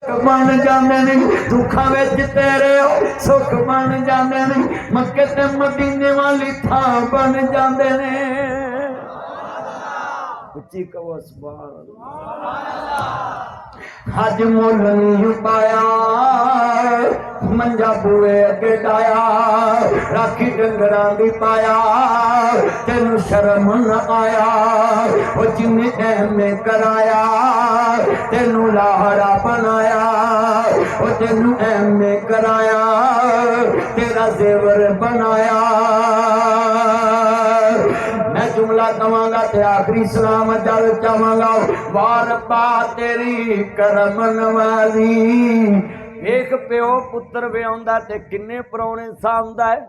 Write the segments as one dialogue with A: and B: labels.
A: बन जाते नहीं दुखा विच तेरे सुख बन जाते नहीं मक्के ते मदीने वाली थां बन जाते ने उच्ची कहो सुभान अल्लाह। अज मुल नहीं पाया मंजा बूए अगे डाया राखी डंगरा भी पाया तेन शर्म न आया वो जिन्हें एहमे कराया तेनू लाहड़ा बनाया वो तेनू एहमे कराया तेरा जेवर बनाया। मैं जुमला कवांगा ते आखिरी सलाम जल चावांगा वार पा तेरी करम नवाजी। एक प्यो पुत्र विआउंदा ते किन्ने परौणे सामदा है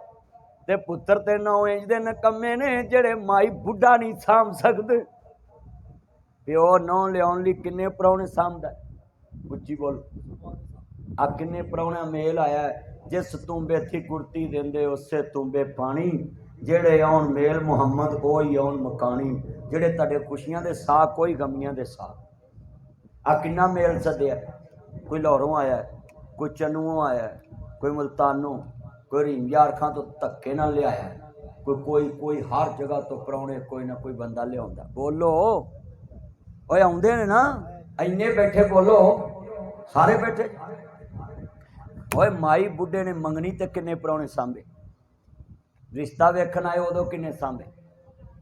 A: ते पुत्र ते नौ इंज दे नकम्मे ने जेड़े माई बुढ़ा नहीं साम सकदे। प्यो नौ लियाउण लई किन्ने परौणे सामदा है उच्ची बोल आ किन्ने परौणा मेल आया है। जिस तुंबे थी कुर्ती देंदे उसे तुंबे पानी जेड़े आउण मेल मुहम्मद ओ ही आउण मकानी जेड़े तुहाडे खुशियां दे साह कोई गमियां दे साह। आ किन्ना मेल सद्या कोई लाहौरों आया है कोई चन्नुओं आया है कोई मुल्तानों कोई रिंगियार खां तो धक्के नाल लिया कोई कोई हर जगह तो परौणे कोई ना कोई बंदा लिया। बोलो ओए आउंदे ने ना इन्ने बैठे बोलो सारे बैठे। ओए माई बुढ़े ने मंगनी ते किन्ने परौणे सांभे रिश्ता वेखन आए उदों किन्ने सांभे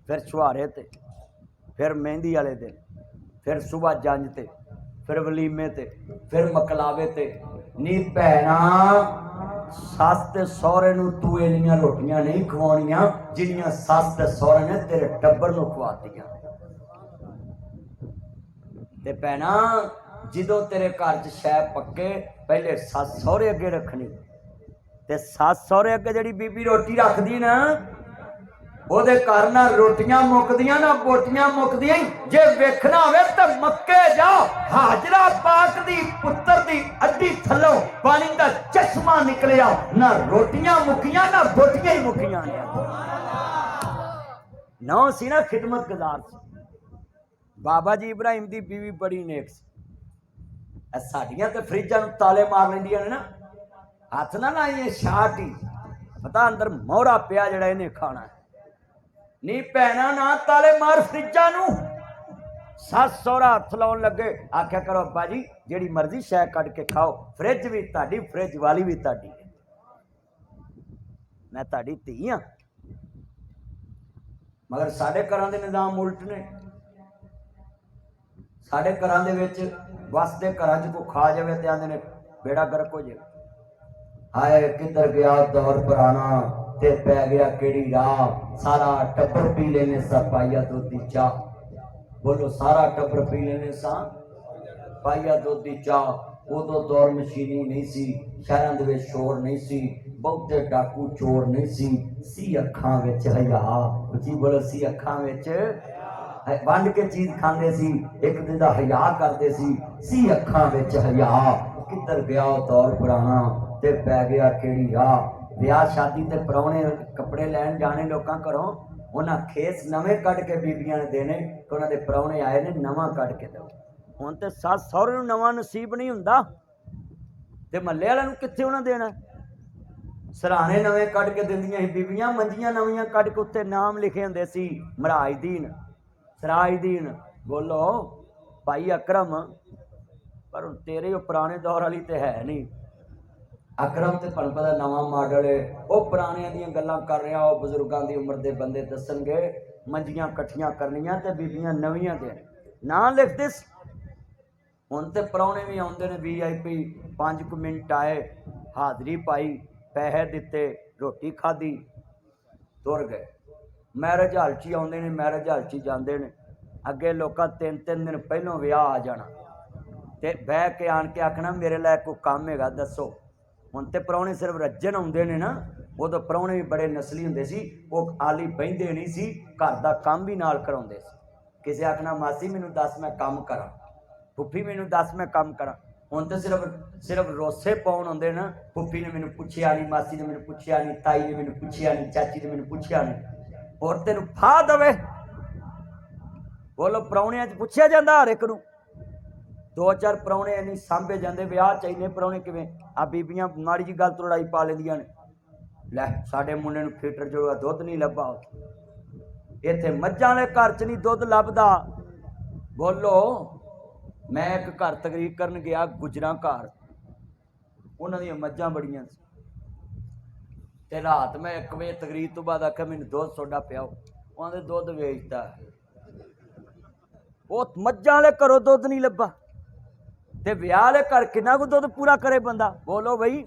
A: फिर छुहारे ते फिर मेहंदी वाले दिन फिर सुबह जंज ते फिर वलीमे ते फिर मकलावे ते नी भैना सस ते सौहरे नूं तू इन्नियां रोटियां नहीं खवाउणियां जिन्नियां सस ते सौहरे ने तेरे टब्बर नूं खवातियां। ते भैना जिदों तेरे घर च शै पक्के पहले सस सौहरे अगे रखनी ते सस सौहरे अगे जिहड़ी बीबी रोटी रखदी ना ओदे घर ना रोटियां मुकदियां ना बोटियां मुकदियां। जे वेखना होवे ते मक्के जा हाजरा पाक दी पुत्र दी अड्डी थल्लों पानी दा चश्मा निकलिया ना रोटियां मुकियां ना बोटियां ही मुकियां नौ सी ना खिदमत गुजार सी। बाबा जी इब्राहिम दी बीवी बड़ी नेक सी। साडियां ते फ्रिजां नूं ताले मार लैंदियां ने ना हथ ना लाइए शाट ही पता अंदर मोहरा पिया जिहड़ा इहने खाना है नी भैना ना ताले मार फ्रिजा नूं। सस सौहरा हथ लाउण लगे आख्या करो अब्बा जी जिहड़ी मर्जी शै कढ के खाओ फ्रिज भी तुहाडी फ्रिज वाली भी तुहाडी मैं तुहाडी धी हां। मगर साडे घरां दे निजाम उल्ट ने। साडे घरां दे विच वसदे घरां च कोई खा जावे ते आंदे ने बेड़ा गर्क हो जाए। हाय किधर गया दौर पुराना ते पै गया केड़ी राह सारा टब्बर पी लेने सा पाइया दूधी चाह। बोलो सारा टब्बर पी लेने सा पाइया दूधी चाह। उदों दौर मशीनी नहीं सी शहरां दे विच शोर नहीं सी बहुते डाकू चोर नहीं सी अखां विच हया उची बोलो सी अखां विच वंड के चीज खांदे सी एक दिन दा हया करदे सी अखां विच हया। किधर गया दौर पुराना ते पै गया केड़ी राह। ब्याह शादी ते परौणे कपड़े लैन जाने लोकां घरों उन्हां खेस नवें कढ के बीबियां ने देने कि उन्हां दे परौणे आए ने नवां कढ के दो। हुण ते सस सौहरे नूं नवां नसीब नहीं हुंदा ते महल्ले वालिआं नूं कित्थे उन्हां देना। सराणे नवें कढ के दिंदियां सी बीबियां मंजियां नवीआं कढ के उत्ते नाम लिखे हुंदे सी मराजदीन सराजदीन बोलो भाई अकरम पर हुण तेरे पुराने दौर वाली ते है नहीं। अकरम ते तुहानूं पता नवां मॉडल है वो पुराणियां दियां गल्लां कर रहा वो बजुर्गों की उम्र के बंदे दसणगे मंजियां कट्ठियां करनियां ते बीबियां नवीआं देण नां लिखदे। हुण ते परौणे भी आउंदे ने VIP 5 मिनट आए हाज़री पाई पैसे दिते रोटी खाधी तुर गए। मैरिज हाल च आउंदे ने मैरिज हाल च जांदे ने अगे लोकां 3-3 दिन पहलों विआह आ जाना ते बह के आण के आखना मेरे लिए कोई काम हैगा दसो। हुण ते परौणे सिर्फ रज्जन आउंदे ने ना उदों परौणे भी बड़े नस्ली हुंदे सी वो आली बहिंदे नहीं सी घर दा काम भी नाल कराउंदे सी। किसे आखना मासी मैनूं दस मैं काम करा फुफी मैनूं दस मैं काम करा। हुण ते सिर्फ रोसे पाउण आउंदे ना फुफी ने मैनूं पुछिया नहीं मासी ने मैनूं पुछिया नहीं ताई ने मैनूं पुछिया नहीं चाची ने मैनूं पुछिया नहीं। होर तैनूं फा दवे बोलो परौणियां च पुछिया जांदा हर एक नूं दो चार परौने इन्नी सांभे जाते विआह च इन्ने परौने किवें आ बीबियां माड़ी जी गल तो लड़ाई पा लेंदियां ने लै साडे मुंडे नूं फीटर जोड़ा दुध नहीं लभा इत्थे मज्झां वाले घर च नहीं दुध लभदा बोलो मैं एक घर तकरीर करन गया गुजरां घर उन्हां दीयां मज्झां बड़ियां ते रात मैं 1 बजे तकरीर तो बाद आख्या मैनूं दुध सोडा पियाओ उन्हां दे दुध वेचदा वो मज्झां वाले घरों दुध नहीं लभा ते विआह वाले घर किन्ना कु दुध पूरा करे बंदा बोलो बई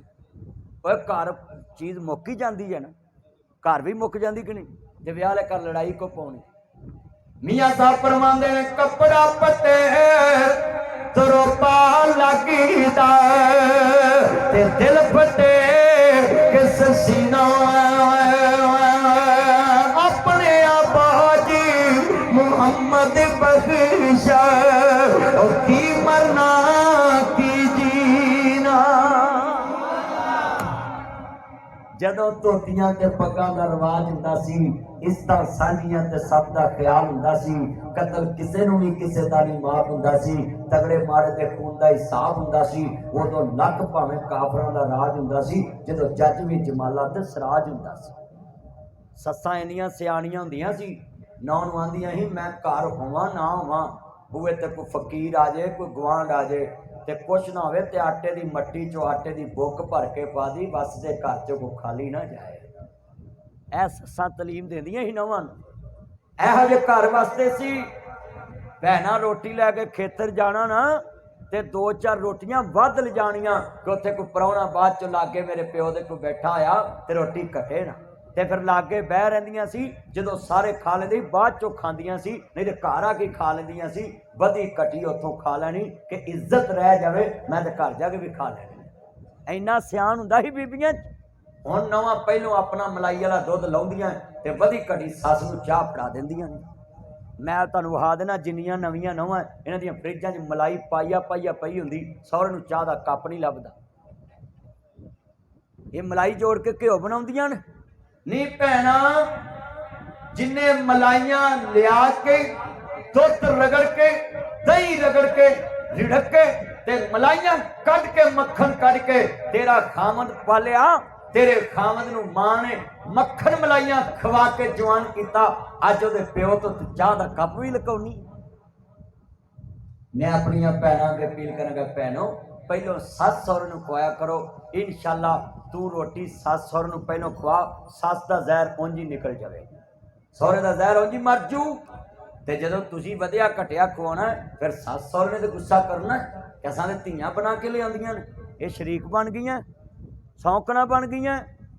A: ओए घर चीज़ मुक ही जाती है ना घर भी मुक जाती कि नहीं ते विआह वाले घर लड़ाई को पाउणी मियाँ साहब फरमांदे ने कपड़ा पट्टे तरोपा लगीदा ते दिल फटे किस सीना अपने आबाजी मुहम्मद बख्शा की मरना की जीना जदों धोतियां ते पग्गां दा रिवाज हुंदा सी इज्जतां सांझियां ते सब दा ख्याल हुंदा सी कतल किसे नूं नहीं किसे दा नहीं माफ हुंदा सी तगड़े माड़े ते खून दा हिसाब हुंदा सी उदों लख भावें काफरां दा राज हुंदा सी जदों जज भी जमाला ते सराज हुंदा सी सस्सां इन्नियां सियाणियां हुंदियां सी नौं नूं आंदियां ही मैं घर होवां ना होवां बूहे ते कोई फकीर आ जाए कोई गवांढ आ जाए ते कुछ ना होवे ते आटे दी मट्टी चो आटे दी बुक भर के पा दी बस दे घर चो को खाली ना जाए ऐ सस्सां तलीम देंदियां ही नौवां नूं इहो जिहे घर वास्ते सी भैणां रोटी लैके खेतर जाना ना ते 2-4 रोटियां वध ले जानियां कि उत्थे कोई परौणा बाद चो लागे मेरे प्यो दे कोई बैठा आया ते रोटी कटे ना ते फिर लागे बह रहिंदियां सी जदों सारे खा लेंदे बाद चो खांदियां सी नहीं ते घर आ के खा लैंदियां सी वधी कटी उत्थों खा लैनी कि इज्जत रह जावे मैं ते घर जाके भी खा लैनी इन्ना सियाण हुंदा ही बीबियां हुण नवां पहलों अपना मलाई वाला दुध लाउंदियां ते वधी कटी सस नूं चाह फड़ा दिंदियां मैं तुहानूं विखा देना जिन्नियां नवीं नौवां इन्हां दीयां फ्रिजां च मलाई पाइया पई हुंदी सौहरे नूं चाह दा कप नहीं लभदा ये मलाई जोड़ के घिओ बनाउंदियां ने नी भैणा जिन्ने मलाइयां लिया के दुध रगड़ के दही रगड़ के रिड़क के ते मलाइयां कट के मक्खन कट के तेरा खामद पालिया तेरे खामद नूं मां ने मक्खन मलाइयां खवा के जवान कीता अज ओदे प्यो तो चाह दा कप भी लकाउनी मैं अपनियां भैणां अगे अपील करांगा भैणो पहलों सस सौहरे नूं खुआया करो इंशाअल्लाह तू रोटी सस सौहरे नूं पहलों खुआ सस दा जहर उंज ही निकल जावे सौहरे दा जहर उंज ही मर जू ते जदों तुसीं वधिया घटिया खुआना फिर सस सौहरे ने ते गुस्सा करना कि असां ते धीआं बना के लिआंदियां ने ये शरीक बन गईयां सौंकना बन गईयां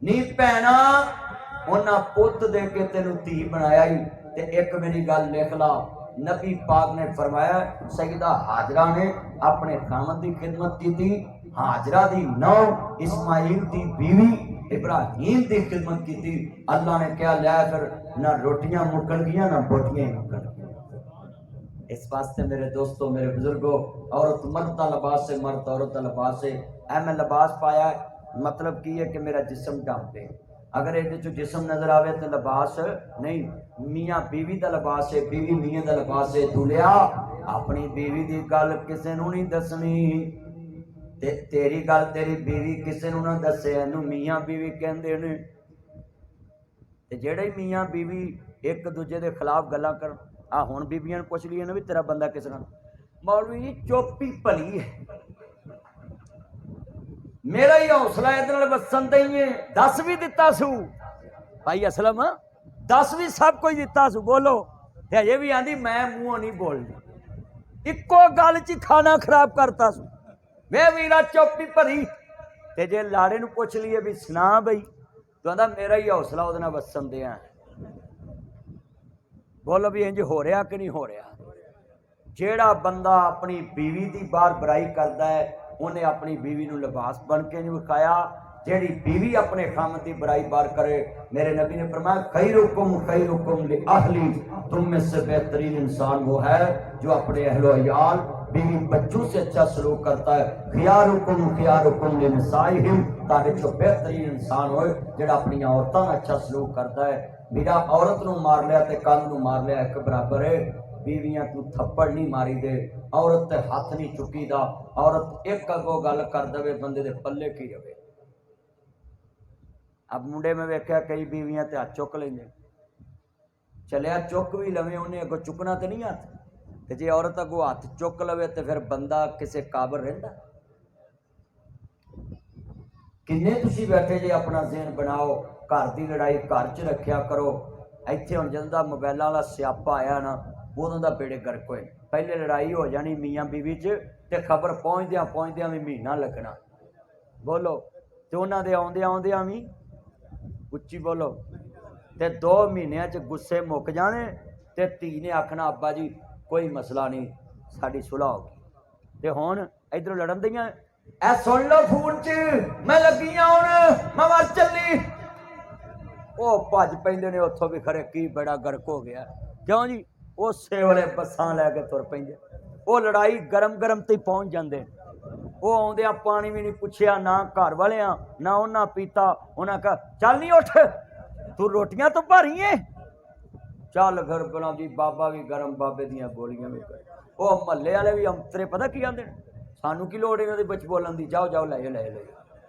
A: नी भैणा उन्हां पुੱਤ दे के तैनूं धी बनाया ही ते एक मेरी गल लिख ला नबी पाक ने फरमाया सईदा हाजरा ने अपने खामद की खिदमत की थी हाजरा दी नौ इस्माइल दी बीवी इब्राहिम की खिदमत की थी अल्लाह ने क्या लिया फिर ना रोटियां मुकन गईयां ना बोटियां ही मुकन गईयां इस वास्ते मेरे दोस्तों मेरे बुजुर्गों औरत मर्द का लिबास से मर्द औरत का लिबास से ऐ मैं लिबास पाया मतलब की है कि मेरा जिस्म ढांपे अगर ये जिस्म नजर आवे तो लिबास नहीं मियाँ बीवी का लिबास है बीवी मियाँ का लिबास है दुलिया अपनी बीवी की गल किसी नूं नहीं दसनी ते तेरी गल तेरी बीवी किसी नूं ना दसे इनू मियाँ बीवी कहंदे ने ते जेड़े मियाँ बीवी एक दूजे के खिलाफ गल्लां कर आ हुण बीबियां पुछ लीए ना भी तेरा बंदा किस नाल मौलवी जी चोपी भली है मेरा ही हौसला इधर वसन ते ही है दस भी दिता सू भाई असलम दस भी सब कुछ दिता सू बोलो ते अजे भी आंदी मैं मूँहों नहीं बोलनी इक्को गल च खाना खराब करता सू वे वीरा चोपी भरी ते जे लाड़े नूं पुछ लीए भी सुना बई तो आंदा मेरा ही हौसला उहदे नाल वसन दिया बोलो भी इंज हो रहा कि नहीं हो रहा जेड़ा बंदा अपनी बीवी की बाहर बुराई करता है उन्हें अपनी बीवी नूं लिबास बन के नहीं विखाया जेड़ी बीवी अपने खामद की बुराई बाहर करे मेरे नबी ने फरमाया खैरुकुम लि अहली तुम में से बेहतरीन इंसान वो है जो अपने अहलो अयाल बीवी बच्चों से अच्छा सलूक करता है खियारुकुम लि निसाइहिम ताकि जो बेहतरीन इंसान हो जेड़ा अपनी औरतों का अच्छा सलूक करता है मेरा औरत नूं मार लिया ते कंध नूं मार लिया एक बराबर है बीवियां तू थप्पड़ नहीं मारी दे, औरत ते हाथ नहीं चुकी दा, औरत एक अगो गल कर दे बंदे दे पल्ले की रवे। अब मुंडे में वेख्या कई बीवियां ते हाथ चुक लेंगे, चलिया चुक भी लवे उन्हें अगो चुकना तो नहीं हाथ, ते जे औरत अगो हाथ चुक लवे तो फिर बंदा किसे काबल रहिंदा। किन्ने तुसी बैठे जे अपना ज़हन बनाओ, घर की लड़ाई घर च रखिया करो। इत्थे हुण जदों मोबाइलों वाला स्यापा आया ना, उदों दा बेड़े गर्क होए। पहले लड़ाई हो जानी मियाँ बीवी च ते खबर पहुँचदियां भी महीना लगना, बोलो ते उन्हां दे आउंदियां भी उच्ची बोलो ते 2 महीनों च गुस्से मुक जाने ते धी ने आखना अब्बा जी कोई मसला नहीं, साडी सुलह होगी। ते हुण इधरों लड़न दियां, ऐ सुन लो फोन च मैं लगी हुण मैं मर चली, वो भज पैंदे ने उत्थों भी खरे की बड़ा गर्क हो गया। क्यों जी, उसे वेले बसां लैके तुर पैंदे, वो लड़ाई गरम गरम ते पहुँच जाते। वो आउंदियां पानी भी नहीं पुछया, ना घर वालियां ना उन्हां पीता, उन्हां कहा चल नहीं उठ तू रोटियां तो भारी है, चल फिर बना जी बाबा भी गरम बाबे दियां गोलियां भी कर। वो महल्ले वाले भी अंतरे पता की आंदे सानू की लोड़ इन्हां दे विच बोलन दी, जाओ जाओ लै लो।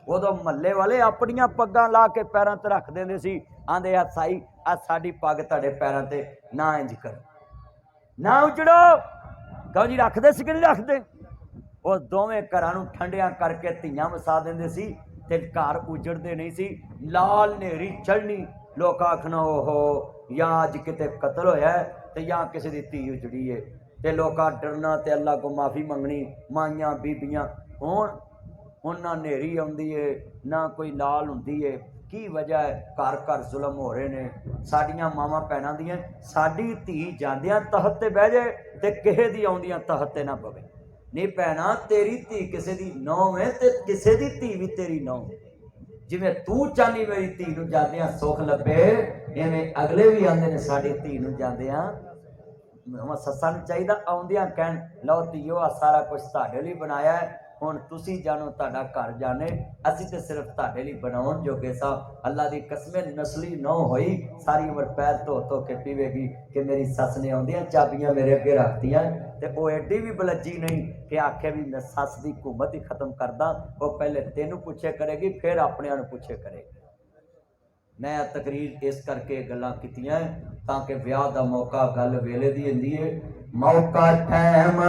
A: उदों महल्ले वाले अपनियां पग्गां ला के पैरां ते रख देंदे सी, आंदे आ साई आ साडी पग तुहाडे पैरां ते ना इंज कर ना उजड़ो। कहो जी रखदे सी कि नहीं रखदे। वो दोवें घरां नूं ठंडियां करके धीआं वसा देंदे सी ते घर उजड़दे नहीं सी। लाल नेरी चढ़नी, लोग आखना ओहो या अज किते कतल होया ते या किसी दी धी उजड़ी है, ते लोकां डरना ते अल्लाह को माफ़ी मंगनी। माइयां बीबियां हुण उन्ना नेरी आउंदी है ना कोई लाल हुंदी है, की वजह है घर घर जुल्म हो रहे ने। साडियां मावां भैणां दियां साडी धी जांदियां तहत ते बह जाए ते किसे दी आउंदियां तहत ते ना पवे। नहीं भैणा तेरी धी किसे दी नौं है ते किसे दी धी भी तेरी नौं, जिवें तू चाहनी मेरी धी नूं जांदियां सुख लभे, इवें अगले भी आंदे ने साडी धी नूं जांदियां सस्सां नूं चाहीदा आउंदियां कहण लो धीओ आ सारा कुछ तुहाडे लई बनाया है, हुण तुसी जानो तुहाडा घर जाने, असीं ते सिर्फ तुहाडे लई बनाउण जोगे सां। अल्लाह दी कसमे नस्ली नौ होई सारी उम्र पैर धो के पीवेगी कि मेरी सस ने आउंदियां चाबियां मेरे अगे रखदियां, ते वो एडी भी बलज्जी नहीं कि आखे भी मैं सस दी हुकूमत ही खत्म करदा। वो पहले तेनू पुछे करेगी फिर अपने नूं पुछे करेगी। मैं तकरीर इस करके गल्लां कीतियां ताकि विआह दा मौका गल वेले दी हुंदी है। मौका टैम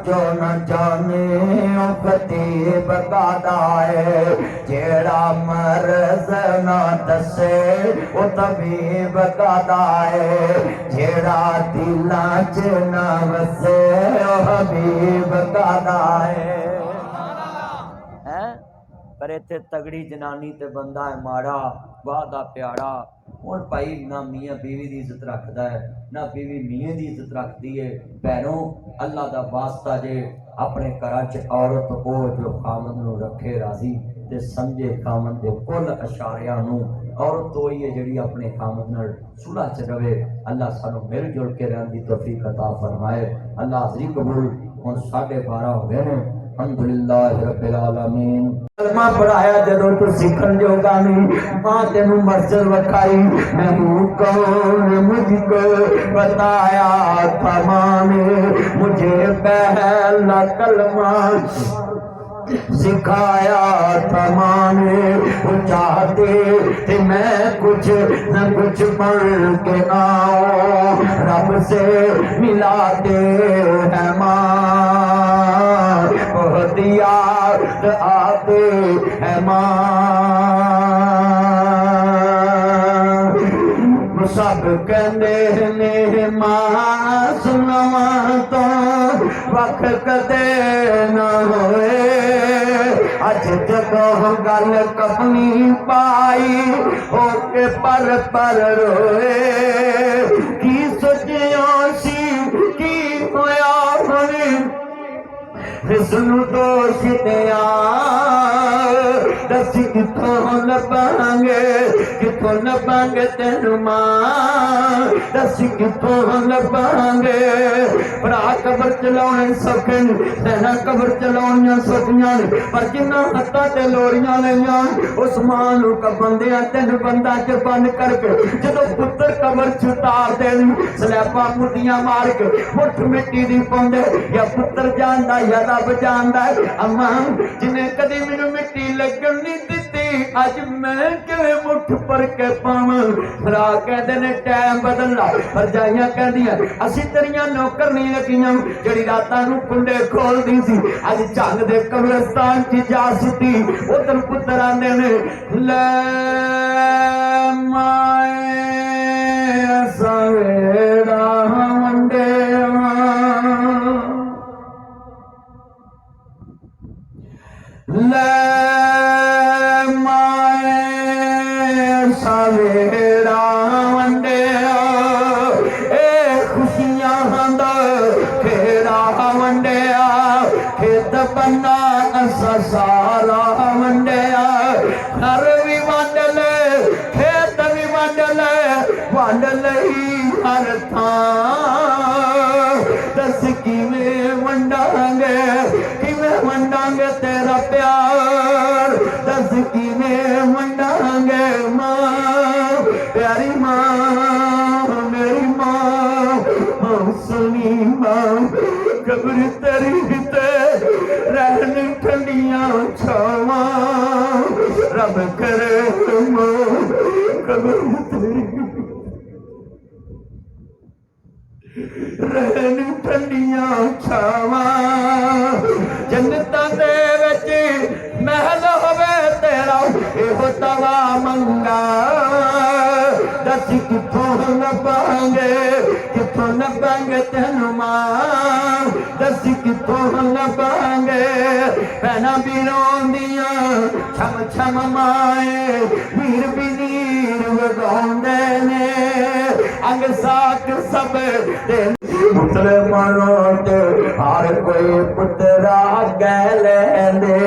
A: जो न जाने खतीब गादा है, जेड़ा मर्ज न दसे वो तबीब गादा है, जेड़ा दिलां च न वसे वो हबीब गादा है। पर इत्थे तगड़ी जनानी ते बंदा है माड़ा वाह दा प्यारा। हुण भाई ना मियाँ बीवी की इज्जत रखता है ना बीवी मियाँ की इज्जत रखती है। भैनों अल्लाह दा वास्ता जे अपने घर च औरत हो जो खामद नूं रखे राजी ते समझे खामद दे कुल इशारियां नूं, औरत तो ही है जिहड़ी अपने खामद नाल सुलह च रवे। अल्लाह सानू मिल जुल के रहने की तौफीक अता फरमाए। अल्लाह हाज़री कबूल। हुण 12:30 हो गए ने। अल्हम्दुलिल्लाह रब्बिल आलमीन। कलमा पढ़ाया जदों तू सीखन जोगा नहीं, मां तेनू मस्जिद वखाई, मैं कौन मुझको बताया था मां ने, मुझे पहला कलमा सिखाया था मां ने। वो चाहते थे मैं कुछ न कुछ बन के आओ, रब से मिलाते हैं मां, बहुत याद आते हैं मां। सब कहते ने मां सुनवा तो वख कदे न होए, अज जदों गल कपनी पाई होके पर रोए। की सोचिया सी की होया होनी सुनु दोष दिया, दस ਅਸੀਂ ਕਿੱਥੋਂ ਲੱਭਾਂਗੇ ਕਿੱਥੋਂ ਲੱਭਾਂਗੇ ਤੈਨੂੰ ਮਾਂ ਦੱਸ ਕਿੱਥੋਂ ਲੱਭਾਂਗੇ ਭਰਾ ਕਬਰ ਚਲਾਉਣੇ ਸੌਖੇ ਨੇ ਤੈਨਾਂ ਕਬਰ ਚਲਾਉਣੀਆਂ ਸੌਖੀਆਂ ਨੇ ਪਰ ਜਿੰਨਾ ਹੱਥਾਂ ਤੇ ਲੋਰੀਆਂ ਲਈਆਂ ਉਸ ਮਾਂ ਨੂੰ ਕਬੰਦਿਆਂ ਤਿੰਨ ਬੰਦਾ ਚ ਬੰਨ ਕਰਕੇ ਜਦੋਂ ਪੁੱਤਰ ਕਬਰ ਚ ਉਤਾਰ ਦੇਣ ਸਲੈਬਾਂ ਮੁੱਦੀਆਂ ਮਾਰ ਕੇ ਮੁੱਠ ਮਿੱਟੀ ਦੀ ਪਾਉਂਦੇ ਜਾਂ ਪੁੱਤਰ ਜਾਣਦਾ ਜਾਂ ਰੱਬ ਜਾਣਦਾ ਅਮਾ ਜਿਨੇ ਕਦੀ ਮੈਨੂੰ ਮਿੱਟੀ ਲੱਗਣ ਨਹੀਂ ਦਿੱਤੀ ਅੱਜ ਮੈਂ ਕਿਵੇਂ ਮੁੱਠ ਪਰ ਕੇ ਪਾਵਾਂ ਭਰਾ ਕਹਿੰਦੇ ਨੇ ਟਾਈਮ ਬਦਲਣਾ ਭਰਜਾਈਆਂ ਕਹਿੰਦੀਆਂ ਅਸੀਂ ਤੇਰੀਆਂ ਨੌਕਰ ਨਹੀਂ ਲੱਗੀਆਂ ਜਿਹੜੀ ਰਾਤਾਂ ਨੂੰ ਕੁੰਡੇ ਖੋਲਦੀ ਸੀ ਅੱਜ ਝੰਗ ਦੇ ਕਬਰਸਤਾਨ 'ਚ ਜਾ ਸੁੱਤੀ ਉਧਰ ਪੁੱਤਰ ਆਂਦੇ ਨੇ ਲੈ ਮਾਏ ਸਵੇੜਾ ਵੰਡਿਆ ਲੈ ਮਾਏ ਸਵੇੜਾ ਵੰਡਿਆ ਇਹ ਖੁਸ਼ੀਆਂ ਦਾ ਖੇੜਾ ਵੰਡਿਆ ਖੇਤ ਬੰਨਾ ਅਸਾਂ ਸਾਰਾ ਵੰਡਿਆ ਘਰ ਵੀ ਵੰਡ ਲੈ ਖੇਤ ਵੀ ਵੰਡ ਲਈ ਹਰ ਥਾਂ ਦੱਸ ਕਿਵੇਂ ਵੰਡਾਂਗੇ ਤੇਰਾ ਪਿਆਰ ਦੱਸ ਕਿਵੇਂ ਵੰਡਾਂਗੇ ਮਾਂ ਪਿਆਰੀ ਮਾਂ ਮੇਰੀ ਮਾਂ ਸੁਣੀ ਮਾਂ ਕਬਰ ਤੇਰੀ ਤੇ ਰਹਿਣ ਠੰਡੀਆਂ ਛਾਵਾਂ ਰੱਬ ਕਰੇ ਮਾਂ ਕਬਰ ਤੇਰੀ ਰਹਿਣ ਠੰਡੀਆਂ ਛਾਵਾਂ ਜੰਨਤਾਂ ਦੇ ਵਿੱਚ ਮਹਿਲ ਹੋਵੇ ਤੇਰਾ ਇਹੋ ਤਵਾ ਮੰਗਾ ਦੱਸ ਕਿੱਥੋਂ ਲੱਭਾਂਗੇ ਤੈਨੂੰ ਮਾਂ ਦੱਸ ਕਿੱਥੋਂ ਲੱਭਾਂਗੇ ਭੈਣਾਂ ਵੀ ਰੋਂਦੀਆਂ ਛਮ ਮਾਏ ਵੀਰ ਵੀ ਨੀਰ ਵਗਾਉਂਦੇ ਨੇ ਅੰਗ ਸਾਕ ਸਭ ਦੇ ਪੁੱਤਰ ਮਨੋ ਤੇ ਹਰ ਕੋਈ ਪੁੱਤਰਾ ਕਹਿ ਲੈਂਦੇ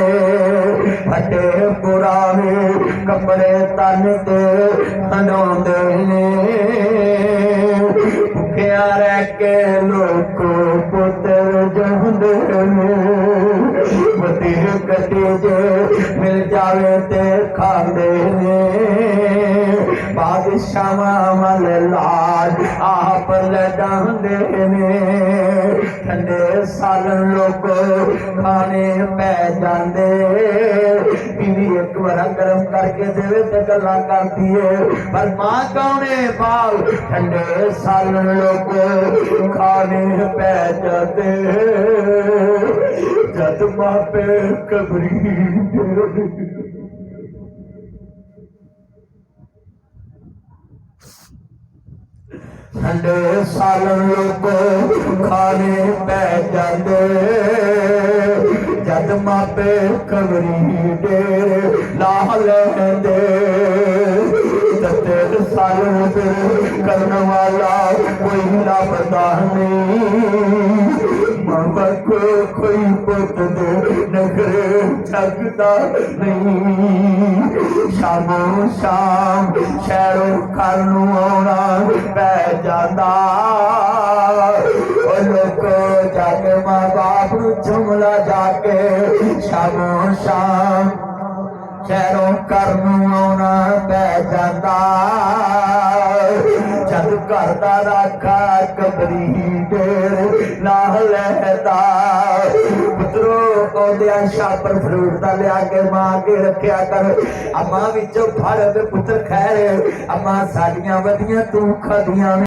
A: ਫਟੇ ਪੁਰਾਣੇ ਕੱਪੜੇ ਤਨ ਤੇ ਹੰਡਾਉਂਦੇ ਨੇ ਭੁੱਖਿਆ ਰਹਿ ਕੇ ਲੋਕ ਪੁੱਤਰ ਜਾਂਦੇ ਨੇ ਮਤੀ ਕੱਟੀ ਜੇ ਮਿਲ ਜਾਵੇ ਤੇ ਖਾਂਦੇ ਨੇ ਬਾਦਸ਼ਾਹਾਂ ਵੱਲ ਲਾਜ ਆਪ ਲਡਾਉਂਦੇ ਨੇ ਠੰਡੇ ਸਾਲਨ ਲੋਕ ਖਾਣੇ ਪੈ ਜਾਂਦੇ ਬੀਵੀ ਇੱਕ ਵਾਰ ਗਰਮ ਕਰਕੇ ਦੇਵੇ ਤੇ ਗੱਲਾਂ ਕਰਦੀ ਏ ਪਰ ਮਾਂ ਕੌਣੇ ਬਾਲ ਠੰਡੇ ਸਾਲਨ ਲੋਕ ਖਾਣੇ ਪੈ ਜਾਂਦੇ ਜਦ ਮਾਪੇ ਕਬਰੀ ਠੰਡੇ ਸਾਲਨ ਲੋਕ ਖਾਣੇ ਪੈ ਜਾਂਦੇ ਜਦ ਮਾਪੇ ਕਬਰੀ ਡੇਰੇ ਲਾ ਲੈਂਦੇ ਤੇਰੇ ਸਾਲਨ ਕਰਨ ਵਾਲਾ ਕੋਈ ਲੱਭਦਾ ਨਹੀਂ ਮਾਂ ਕੋਈ ਪੁੱਤ ਦੇ ਨਖਰੇ ਚੱਕਦਾ ਨਹੀਂ ਸ਼ਾਮੋਂ ਸ਼ਾਮ ਸ਼ਹਿਰੋਂ ਘਰ ਨੂੰ ਆਉਣਾ ਪੈ ਜਾਂਦਾ ਉਹ ਲੋਕ ਜਾ ਕੇ ਮਾਂ ਬਾਪ ਨੂੰ ਚੁੰਮਲਾ ਜਾ ਕੇ ਸ਼ਾਮੋਂ ਸ਼ਾਮ ਸ਼ਹਿਰੋਂ ਘਰ ਨੂੰ ਆਉਣਾ ਪੈ ਜਾਂਦਾ ਜਦ ਘਰ ਦਾ ਰਾਖਾ ਕਬਰੀ ਡੇਰੇ ਲਾ ਲੈਂਦਾ ਪੁੱਤਰੋ ਆਉਂਦਿਆਂ ਸ਼ਾਪਰ ਫਰੂਟ ਦਾ ਲਿਆ ਕੇ ਮਾਂ ਕੇ ਰੱਖਿਆ ਕਰ ਅਮਾਂ ਵਿੱਚੋਂ ਫੜ ਤੇ ਪੁੱਤਰ ਖੈਰ ਅਮਾਂ ਸਾਡੀਆਂ ਵਧੀਆਂ ਤੂੰ ਖਾਦੀਆਂ